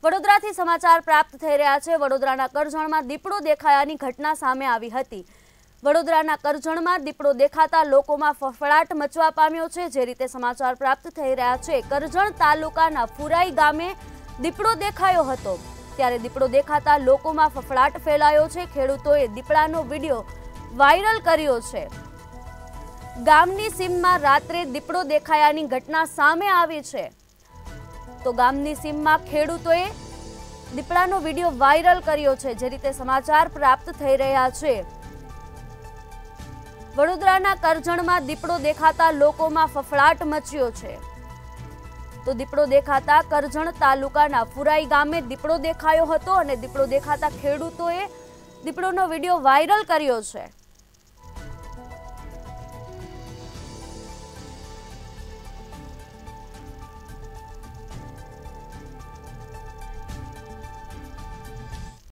વડોદરાથી સમાચાર પ્રાપ્ત થઈ રહ્યા છે। વડોદરાના કરજણમાં દીપડો દેખાયાની ઘટના સામે આવી હતી। વડોદરાના કરજણમાં દીપડો દેખાતા લોકોમાં ફફડાટ મચવા પામ્યો છે। જે રીતે સમાચાર પ્રાપ્ત થઈ રહ્યા છે, કરજણ તાલુકાના ફુરાઈ ગામે દીપડો દેખાયો હતો, ત્યારે દીપડો દેખાતા લોકોમાં ફફડાટ ફેલાયો છે। ખેડૂતોએ દીપડાનો વિડીયો વાયરલ કર્યો છે। ગામની સીમમાં રાત્રે દીપડો દેખાયાની ઘટના સામે આવી છે, તો ગામની સીમમાં ખેડૂતોએ દીપડાનો વિડીયો વાયરલ કર્યો છે। જે રીતે સમાચાર પ્રાપ્ત થઈ રહ્યા છે, વડોદરાના કરજણમાં દીપડો દેખાતા લોકોમાં ફફડાટ મચ્યો છે। તો દીપડો દેખાતા કરજણ તાલુકાના ફુરાઈ ગામે દીપડો દેખાયો હતો અને દીપડો દેખાતા ખેડૂતોએ દીપડોનો વિડીયો વાયરલ કર્યો છે।